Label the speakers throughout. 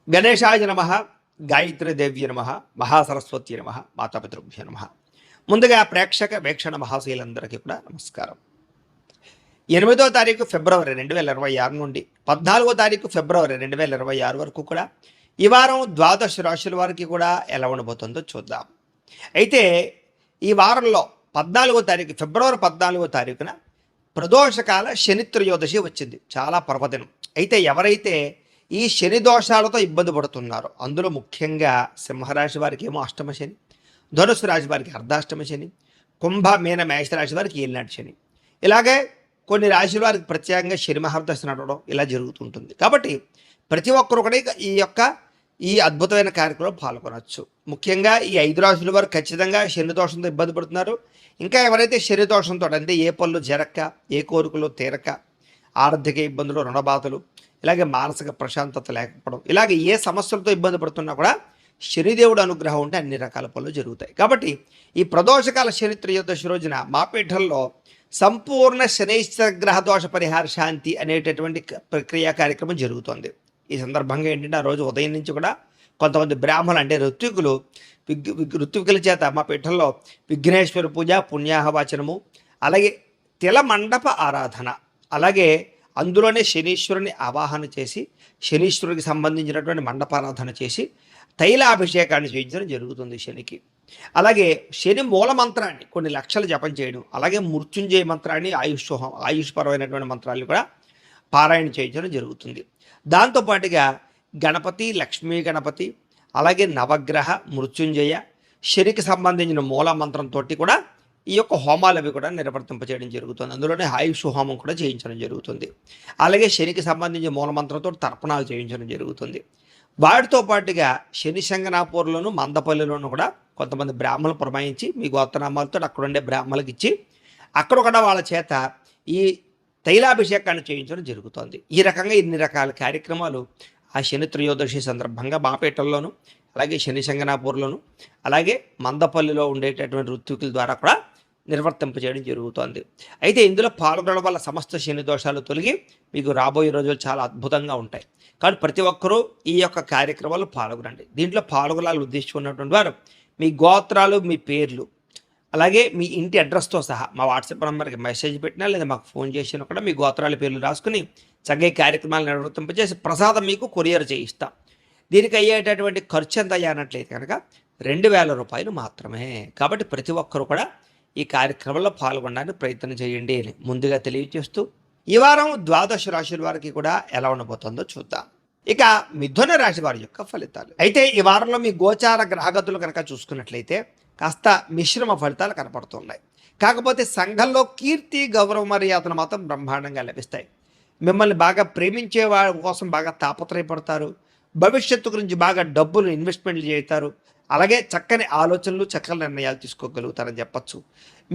Speaker 1: గణేశాయ నమ, గాయత్రీదేవ్య నమ, మహాసరస్వతి నమ, మాతాపితృభ్య నమ. ముందుగా ప్రేక్షక వీక్షణ మహాశీలందరికీ కూడా నమస్కారం. 8వ తారీఖు ఫిబ్రవరి 2026 నుండి 14వ తారీఖు ఫిబ్రవరి 2026 వరకు కూడా ఈ వారం ద్వాదశ రాశుల వారికి కూడా ఎలా ఉండబోతుందో చూద్దాం. అయితే ఈ వారంలో 14వ తారీఖు ఫిబ్రవరి 14వ తారీఖున ప్రదోషకాల శని త్రయోదశి వచ్చింది. చాలా పర్వదినం. అయితే ఎవరైతే ఈ శని దోషాలతో ఇబ్బంది పడుతున్నారు, అందులో ముఖ్యంగా సింహరాశి వారికి ఏమో అష్టమ శని, ధనుసు రాశి వారికి అర్ధాష్టమ శని, కుంభ మీన మేషరాశి వారికి ఏలినాటి శని, ఇలాగే కొన్ని రాశుల వారికి ప్రత్యేకంగా శని మహర్దశ నడవడం ఇలా జరుగుతుంటుంది. కాబట్టి ప్రతి ఒక్కరు కూడా ఈ అద్భుతమైన కార్యక్రమంలో పాల్గొనవచ్చు. ముఖ్యంగా ఈ 5 రాశుల వారు ఖచ్చితంగా శని దోషంతో ఇబ్బంది పడుతున్నారు. ఇంకా ఎవరైతే శని దోషంతో అంటే ఏ పనులు జరక్క, ఏ కోరికలు తీరక, ఆర్థిక ఇబ్బందులు, రుణబాధలు, ఇలాగే మానసిక ప్రశాంతత లేకపోవడం, ఇలాగే ఏ సమస్యలతో ఇబ్బంది పడుతున్నా కూడా శనిదేవుడు అనుగ్రహం ఉంటే అన్ని రకాల పనులు జరుగుతాయి. కాబట్టి ఈ ప్రదోషకాల శని త్రయోదశి రోజున మా పీఠంలో సంపూర్ణ శనైశ్వర గ్రహ దోష పరిహార శాంతి అనేటటువంటి ప్రక్రియ కార్యక్రమం జరుగుతుంది. ఈ సందర్భంగా ఏంటంటే ఆ రోజు ఉదయం నుంచి కూడా కొంతమంది బ్రాహ్మణులు అంటే ఋత్వికుల చేత మా పీఠంలో విఘ్నేశ్వర పూజ, పుణ్యాహవాచనము, అలాగే తిల మండప ఆరాధన, అలాగే అందులోనే శనీశ్వరుని ఆవాహన చేసి శనీశ్వరుడికి సంబంధించినటువంటి మండపారాధన చేసి తైలాభిషేకాన్ని చేయించడం జరుగుతుంది శనికి. అలాగే శని మూల మంత్రాన్ని కొన్ని లక్షలు జపం చేయడం, అలాగే మృత్యుంజయ మంత్రాన్ని ఆయుష్పరమైనటువంటి మంత్రాన్ని కూడా పారాయణ చేయించడం జరుగుతుంది. దాంతోపాటుగా గణపతి, లక్ష్మీ గణపతి, అలాగే నవగ్రహ, మృత్యుంజయ, శనికి సంబంధించిన మూల మంత్రంతో కూడా ఈ యొక్క హోమాలు అవి కూడా నిర్వర్తింపచేయడం జరుగుతుంది. అందులోనే ఆయుష్ హోమం కూడా చేయించడం జరుగుతుంది. అలాగే శనికి సంబంధించిన మూలమంత్రంతో తర్పణాలు చేయించడం జరుగుతుంది. వాటితో పాటుగా శని శంగనాపూర్లోను, మందపల్లిలోను కూడా కొంతమంది బ్రాహ్మణులు పురమాయించి మీ గోత్రనామాలతో అక్కడ ఉండే బ్రాహ్మణులకు ఇచ్చి అక్కడ కూడా వాళ్ళ చేత ఈ తైలాభిషేకాన్ని చేయించడం జరుగుతుంది. ఈ రకంగా ఇన్ని రకాల కార్యక్రమాలు ఆ శని త్రయోదశి సందర్భంగా బాపేటల్లోను, అలాగే శని శంగనాపూర్లోను, అలాగే మందపల్లిలో ఉండేటటువంటి ఋత్వికుల ద్వారా కూడా నిర్వర్తింపజేయడం జరుగుతుంది. అయితే ఇందులో పాల్గొనడం వల్ల సమస్త శని దోషాలు తొలగి మీకు రాబోయే రోజులు చాలా అద్భుతంగా ఉంటాయి. కాబట్టి ప్రతి ఒక్కరూ ఈ యొక్క కార్యక్రమాలు పాల్గొనండి. దీంట్లో పాల్గొనాలని ఉద్దేశించుకున్నటువంటి వారు మీ గోత్రాలు, మీ పేర్లు, అలాగే మీ ఇంటి అడ్రస్తో సహా మా వాట్సాప్ నెంబర్కి మెసేజ్ పెట్టినా లేదా మాకు ఫోన్ చేసినా కూడా మీ గోత్రాల పేర్లు రాసుకుని చక్కగా కార్యక్రమాలు నిర్వర్తింపజేసి ప్రసాదం మీకు కొరియర్ చేయిస్తాం. దీనికి అయ్యేటటువంటి ఖర్చు ఎంత అయ్యానట్లయితే కనుక 2000 రూపాయలు మాత్రమే. కాబట్టి ప్రతి ఒక్కరు కూడా ఈ కార్యక్రమంలో పాల్గొనడానికి ప్రయత్నం చేయండి అని ముందుగా తెలియజేస్తూ ఈ వారం ద్వాదశ రాశుల వారికి కూడా ఎలా ఉండబోతుందో చూద్దాం. ఇక మిథున రాశి వారి యొక్క ఫలితాలు. అయితే ఈ వారంలో మీ గోచార గ్రహగతులు కనుక చూసుకున్నట్లయితే కాస్త మిశ్రమ ఫలితాలు కనపడుతున్నాయి. కాకపోతే సంఘంలో కీర్తి, గౌరవ మర్యాదలు మాత్రం బ్రహ్మాండంగా లభిస్తాయి. మిమ్మల్ని బాగా ప్రేమించే వారి కోసం బాగా తాపత్రయపడతారు. భవిష్యత్తు గురించి బాగా డబ్బులు ఇన్వెస్ట్మెంట్లు చేస్తారు. అలాగే చక్కని ఆలోచనలు, చక్కని నిర్ణయాలు తీసుకోగలుగుతారని చెప్పచ్చు.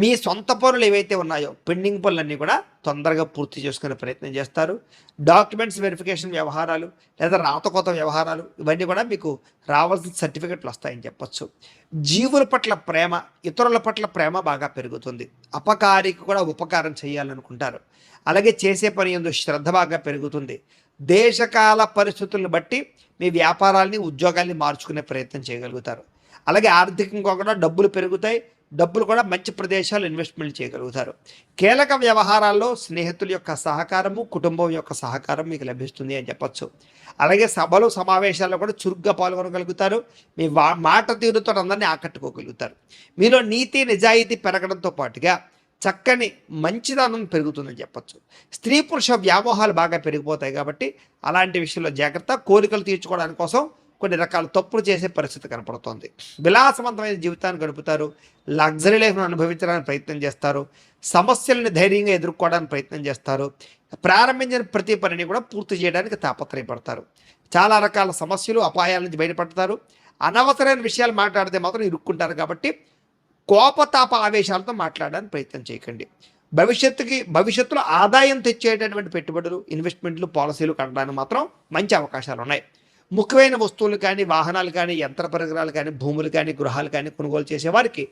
Speaker 1: మీ సొంత పనులు ఏవైతే ఉన్నాయో పెండింగ్ పనులన్నీ కూడా తొందరగా పూర్తి చేసుకునే ప్రయత్నం చేస్తారు. డాక్యుమెంట్స్ వెరిఫికేషన్ వ్యవహారాలు లేదా రాతకోత వ్యవహారాలు ఇవన్నీ కూడా మీకు రావాల్సిన సర్టిఫికెట్లు వస్తాయని చెప్పచ్చు. జీవుల పట్ల ప్రేమ, ఇతరుల పట్ల ప్రేమ బాగా పెరుగుతుంది. అపకారికి కూడా ఉపకారం చేయాలనుకుంటారు. అలాగే చేసే పని యందు శ్రద్ధ బాగా పెరుగుతుంది. దేశకాల పరిస్థితులను బట్టి మీ వ్యాపారాల్ని, ఉద్యోగాల్ని మార్చుకునే ప్రయత్నం చేయగలుగుతారు. అలాగే ఆర్థికంగా కూడా డబ్బులు పెరుగుతాయి. డబ్బులు కూడా మంచి ప్రదేశాలు ఇన్వెస్ట్మెంట్ చేయగలుగుతారు. కీలక వ్యవహారాల్లో స్నేహితుల యొక్క సహకారము, కుటుంబం యొక్క సహకారం మీకు లభిస్తుంది అని చెప్పచ్చు. అలాగే సభలు, సమావేశాల్లో కూడా చురుగ్గా పాల్గొనగలుగుతారు. మీ మాట తీరుతో అందరినీ ఆకట్టుకోగలుగుతారు. మీలో నీతి, నిజాయితీ పెరగడంతో పాటుగా చక్కని మంచిదనం పెరుగుతుందని చెప్పచ్చు. స్త్రీ పురుష వ్యామోహాలు బాగా పెరిగిపోతాయి. కాబట్టి అలాంటి విషయంలో జాగ్రత్త. కోరికలు తీర్చుకోవడానికి కోసం కొన్ని రకాల తప్పులు చేసే పరిస్థితి కనపడుతోంది. విలాసవంతమైన జీవితాన్ని గడుపుతారు. లగ్జరీ లైఫ్ను అనుభవించడానికి ప్రయత్నం చేస్తారు. సమస్యలను ధైర్యంగా ఎదుర్కోవడానికి ప్రయత్నం చేస్తారు. ప్రారంభించిన ప్రతి పనిని కూడా పూర్తి చేయడానికి తాపత్రయపడతారు. చాలా రకాల సమస్యలు, అపాయాల నుంచి బయటపడతారు. అనవసరమైన విషయాలు మాట్లాడితే మాత్రం ఇరుక్కుంటారు. కాబట్టి కోపతాప ఆవేశాలతో మాట్లాడడానికి ప్రయత్నం చేయకండి. భవిష్యత్తులో ఆదాయం తెచ్చేటటువంటి పెట్టుబడులు, ఇన్వెస్ట్మెంట్లు, పాలసీలు కట్టడానికి మాత్రం మంచి అవకాశాలు ఉన్నాయి. ముఖ్యమైన వస్తువులు కానీ, వాహనాలు కానీ, యంత్ర పరికరాలు కానీ, భూములు కానీ, గృహాలు కానీ కొనుగోలు చేసేవారికి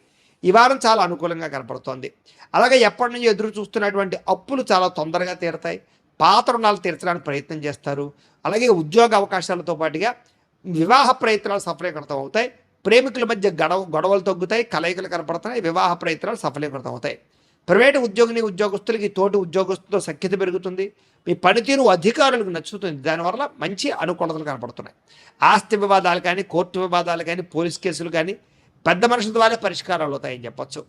Speaker 1: ఈ వారం చాలా అనుకూలంగా కనపడుతోంది. అలాగే ఎప్పటి నుంచో ఎదురు చూస్తున్నటువంటి అప్పులు చాలా తొందరగా తీరతాయి. పాత రుణాలు తీర్చడానికి ప్రయత్నం చేస్తారు. అలాగే ఉద్యోగ అవకాశాలతో పాటుగా వివాహ ప్రయత్నాలు సఫలీకృతం అవుతాయి. ప్రేమికుల మధ్య గొడవలు తగ్గుతాయి, కలయికలు కనపడుతున్నాయి, వివాహ ప్రయత్నాలు సఫలీకృతం అవుతాయి. ప్రైవేటు ఉద్యోగస్తులకి తోటి ఉద్యోగస్తులతో సఖ్యత పెరుగుతుంది. మీ పనితీరు అధికారులకు నచ్చుతుంది. దానివల్ల మంచి అనుకూలతలు కనపడుతున్నాయి. ఆస్తి వివాదాలు కానీ, కోర్టు వివాదాలు కానీ, పోలీస్ కేసులు కానీ పెద్ద మనుషుల ద్వారా పరిష్కారాలు అవుతాయని చెప్పొచ్చు.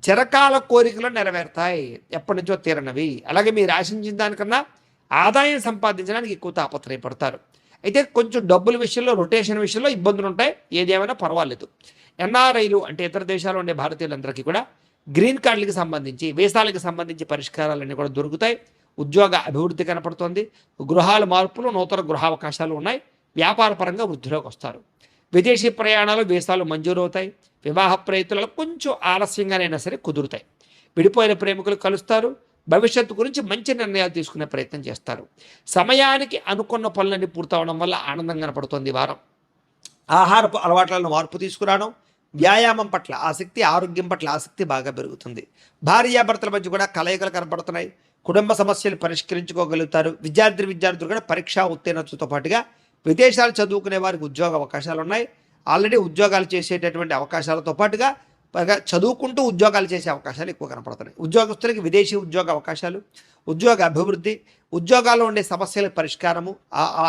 Speaker 1: చిరకాల కోరికలు నెరవేరుతాయి, ఎప్పటి నుంచో తీరనవి. అలాగే మీరు ఆశించిన దానికన్నా ఆదాయం సంపాదించడానికి ఎక్కువ తాపత్రయపడతారు. అయితే కొంచెం డబ్బుల విషయంలో, రొటేషన్ విషయంలో ఇబ్బందులు ఉంటాయి. ఏదేమైనా పర్వాలేదు. ఎన్ఆర్ఐలు అంటే ఇతర దేశాల్లో ఉండే భారతీయులందరికీ కూడా గ్రీన్ కార్డులకు సంబంధించి, వీసాలకు సంబంధించి పరిష్కారాలన్నీ కూడా దొరుకుతాయి. ఉద్యోగ అభివృద్ధి కనపడుతోంది. గృహాల మార్పులు, నూతన గృహావకాశాలు ఉన్నాయి. వ్యాపార పరంగా వృద్ధిలోకి వస్తారు. విదేశీ ప్రయాణాలు, వీసాలు మంజూరు అవుతాయి. వివాహ ప్రయత్నాలు కొంచెం ఆలస్యంగానైనా సరే కుదురుతాయి. విడిపోయిన ప్రేమికులు కలుస్తారు. భవిష్యత్తు గురించి మంచి నిర్ణయాలు తీసుకునే ప్రయత్నం చేస్తారు. సమయానికి అనుకున్న పనులన్నీ పూర్తవడం వల్ల ఆనందం కనపడుతుంది ఈ వారం. ఆహారపు అలవాట్లను మార్పు తీసుకురావడం, వ్యాయామం పట్ల ఆసక్తి, ఆరోగ్యం పట్ల ఆసక్తి బాగా పెరుగుతుంది. భార్యాభర్తల మధ్య కూడా కలయికలు కనపడుతున్నాయి. కుటుంబ సమస్యలు పరిష్కరించుకోగలుగుతారు. విద్యార్థులు కూడా పరీక్షా ఉత్తీర్ణతతో పాటుగా విదేశాలు చదువుకునే వారికి ఉద్యోగ అవకాశాలు ఉన్నాయి. ఆల్రెడీ ఉద్యోగాలు చేసేటటువంటి అవకాశాలతో పాటుగా చదువుకుంటూ ఉద్యోగాలు చేసే అవకాశాలు ఎక్కువ కనపడుతున్నాయి. ఉద్యోగస్తులకి విదేశీ ఉద్యోగ అవకాశాలు, ఉద్యోగ అభివృద్ధి, ఉద్యోగాల్లో ఉండే సమస్యల పరిష్కారము,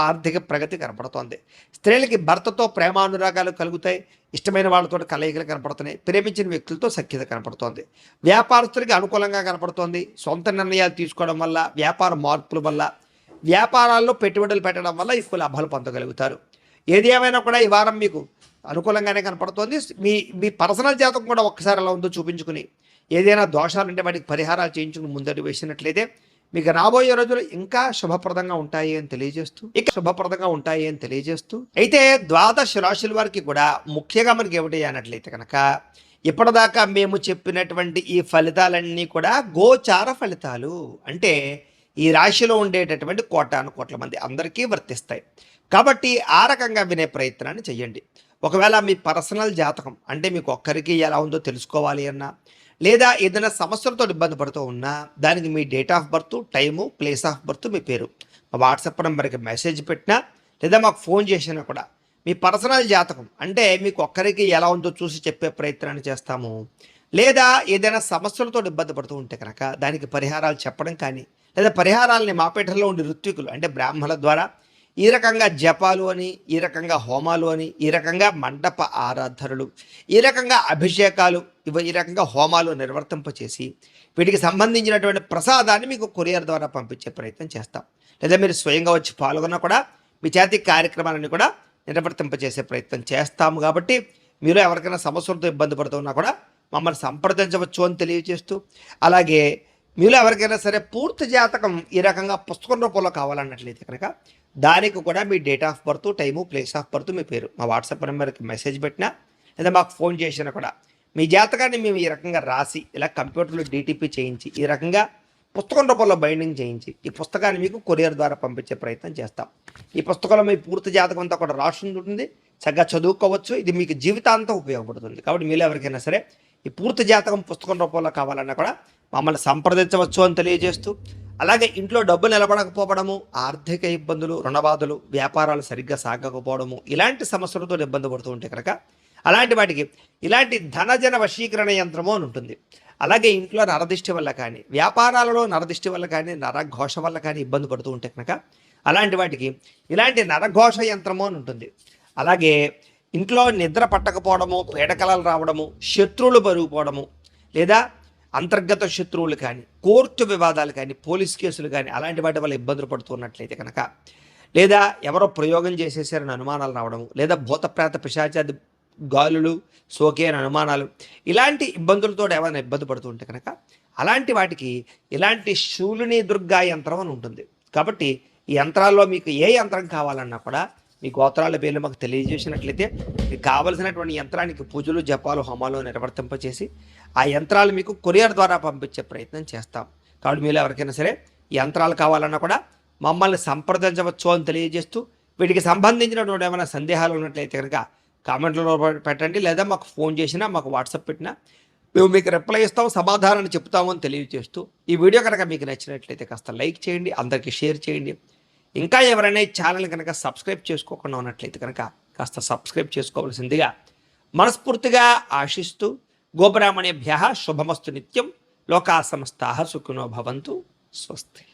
Speaker 1: ఆర్థిక ప్రగతి కనపడుతోంది. స్త్రీలకి భర్తతో ప్రేమానురాగాలు కలుగుతాయి. ఇష్టమైన వాళ్ళతో కలయికలు కనపడుతున్నాయి. ప్రేమించిన వ్యక్తులతో సఖ్యత కనపడుతోంది. వ్యాపారస్తులకి అనుకూలంగా కనపడుతోంది. సొంత నిర్ణయాలు తీసుకోవడం వల్ల, వ్యాపార మార్పుల వల్ల, వ్యాపారాల్లో పెట్టుబడులు పెట్టడం వల్ల ఎక్కువ లాభాలు పొందగలుగుతారు. ఏది ఏమైనా కూడా ఈ వారం మీకు అనుకూలంగానే కనపడుతోంది. మీ పర్సనల్ జాతకం కూడా ఒక్కసారి ఎలా ఉందో చూపించుకుని, ఏదైనా దోషాలు ఉంటే వాటికి పరిహారాలు చేయించుకుని ముందడు వేసినట్లయితే మీకు రాబోయే రోజులు ఇంకా శుభప్రదంగా ఉంటాయి అని తెలియజేస్తూ అయితే ద్వాదశ రాశుల వారికి కూడా ముఖ్యంగా మనకి ఏమిటి అన్నట్లయితే కనుక ఇప్పటిదాకా మేము చెప్పినటువంటి ఈ ఫలితాలన్నీ కూడా గోచార ఫలితాలు. అంటే ఈ రాశిలో ఉండేటటువంటి కోటాను కోట్ల మంది అందరికీ వర్తిస్తాయి. కాబట్టి ఆ రకంగా వినే ప్రయత్నాన్ని చెయ్యండి. ఒకవేళ మీ పర్సనల్ జాతకం అంటే మీకు ఒక్కరికి ఎలా ఉందో తెలుసుకోవాలి అన్నా, లేదా ఏదైనా సమస్యలతో ఇబ్బంది పడుతూ ఉన్నా, దానికి మీ date of birth, time, place of birth, మీ పేరు మా వాట్సాప్ నెంబర్కి మెసేజ్ పెట్టినా, లేదా మాకు ఫోన్ చేసినా కూడా మీ పర్సనల్ జాతకం అంటే మీకు ఒక్కరికి ఎలా ఉందో చూసి చెప్పే ప్రయత్నాన్ని చేస్తాము. లేదా ఏదైనా సమస్యలతో ఇబ్బంది పడుతూ ఉంటే కనుక దానికి పరిహారాలు చెప్పడం కానీ, లేదా పరిహారాలని మాపేటలో ఉండే ఋత్వికులు అంటే బ్రాహ్మణుల ద్వారా ఈ రకంగా జపాలు అని, ఈ రకంగా హోమాలు అని, ఈ రకంగా మండప ఆరాధనలు, ఈ రకంగా అభిషేకాలు, ఈ రకంగా హోమాలు నిర్వర్తింపచేసి వీటికి సంబంధించినటువంటి ప్రసాదాన్ని మీకు కొరియర్ ద్వారా పంపించే ప్రయత్నం చేస్తాం. లేదా మీరు స్వయంగా వచ్చి పాల్గొన్నా కూడా మీ చేతి కార్యక్రమాలను కూడా నిర్వర్తింపచేసే ప్రయత్నం చేస్తాము. కాబట్టి మీరు ఎవరికైనా సమస్యలతో ఇబ్బంది పడుతున్నా కూడా మమ్మల్ని సంప్రదించవచ్చు అని తెలియజేస్తూ, అలాగే మీలో ఎవరికైనా సరే పూర్తి జాతకం ఈ రకంగా పుస్తకం రూపంలో కావాలన్నట్లయితే కనుక దానికి కూడా మీ date of birth, time, place of birth, మీ పేరు మా వాట్సాప్ నెంబర్కి మెసేజ్ పెట్టినా, లేదా మాకు ఫోన్ చేసినా కూడా మీ జాతకాన్ని మేము ఈ రకంగా రాసి ఇలా కంప్యూటర్లో డీటీపీ చేయించి ఈ రకంగా పుస్తకం రూపంలో బైండింగ్ చేయించి ఈ పుస్తకాన్ని మీకు కొరియర్ ద్వారా పంపించే ప్రయత్నం చేస్తాం. ఈ పుస్తకంలో మీ పూర్తి జాతకం అంతా కూడా రాసి ఉంటుంది. చక్కగా చదువుకోవచ్చు. ఇది మీకు జీవితాంతం ఉపయోగపడుతుంది. కాబట్టి మీరు ఎవరికైనా సరే ఈ పూర్తి జాతకం పుస్తకం రూపంలో కావాలన్నా కూడా మమ్మల్ని సంప్రదించవచ్చు అని తెలియజేస్తూ, అలాగే ఇంట్లో డబ్బు నిలబడకపోవడము, ఆర్థిక ఇబ్బందులు, రుణబాధలు, వ్యాపారాలు సరిగ్గా సాగకపోవడము, ఇలాంటి సమస్యలతో ఇబ్బంది పడుతూ ఉంటే కనుక అలాంటి వాటికి ఇలాంటి ధనజన వశీకరణ యంత్రము అని ఉంటుంది. అలాగే ఇంట్లో నరదిష్టి వల్ల కానీ, వ్యాపారాలలో నరదిష్టి వల్ల కానీ, నరఘోష వల్ల కానీ ఇబ్బంది పడుతూ ఉంటే కనుక అలాంటి వాటికి ఇలాంటి నరఘోష యంత్రము అని ఉంటుంది. అలాగే ఇంట్లో నిద్ర పట్టకపోవడము, పీడకలలు రావడము, శత్రువులు పెరిగిపోవడము, లేదా అంతర్గత శత్రువులు కానీ, కోర్టు వివాదాలు కానీ, పోలీస్ కేసులు కానీ అలాంటి వాటి వల్ల ఇబ్బందులు పడుతున్నట్లయితే కనుక, లేదా ఎవరో ప్రయోగం చేసేసారని అనుమానాలు రావడము, లేదా భూతప్రేత పిశాచాది గాలులు సోకే అని అనుమానాలు, ఇలాంటి ఇబ్బందులతో ఏమైనా ఇబ్బంది పడుతూ ఉంటే కనుక అలాంటి వాటికి ఇలాంటి శూలిని దుర్గా యంత్రం అని ఉంటుంది. కాబట్టి ఈ యంత్రాల్లో మీకు ఏ యంత్రం కావాలన్నా కూడా మీ గోత్రాల పేర్లు మాకు తెలియజేసినట్లయితే మీకు కావలసినటువంటి యంత్రానికి పూజలు, జపాలు, హోమాలు నిర్వర్తింపచేసి ఆ యంత్రాలు మీకు కొరియర్ ద్వారా పంపించే ప్రయత్నం చేస్తాం. కాబట్టి మీరు ఎవరికైనా సరే యంత్రాలు కావాలన్నా కూడా మమ్మల్ని సంప్రదించవచ్చు అని తెలియజేస్తూ, వీటికి సంబంధించినటువంటి ఏమైనా సందేహాలు ఉన్నట్లయితే కనుక కామెంట్లో పెట్టండి, లేదా మాకు ఫోన్ చేసినా, మాకు వాట్సాప్ పెట్టినా మేము మీకు రిప్లై ఇస్తాం, సమాధానాన్ని చెప్తాము అని తెలియజేస్తూ, ఈ వీడియో కనుక మీకు నచ్చినట్లయితే కాస్త లైక్ చేయండి, అందరికీ షేర్ చేయండి. ఇంకా ఎవరైనా ఈ ఛానల్ కనుక సబ్స్క్రైబ్ చేసుకోకుండా ఉన్నట్లయితే కనుక కాస్త సబ్స్క్రైబ్ చేసుకోవాల్సిందిగా మనస్ఫూర్తిగా ఆశిస్తూ గోబ్రాహ్మణేభ్యः శుభమస్తు నిత్యం. లోకా సమస్తాః సుఖినో భవంతు. స్వస్తి.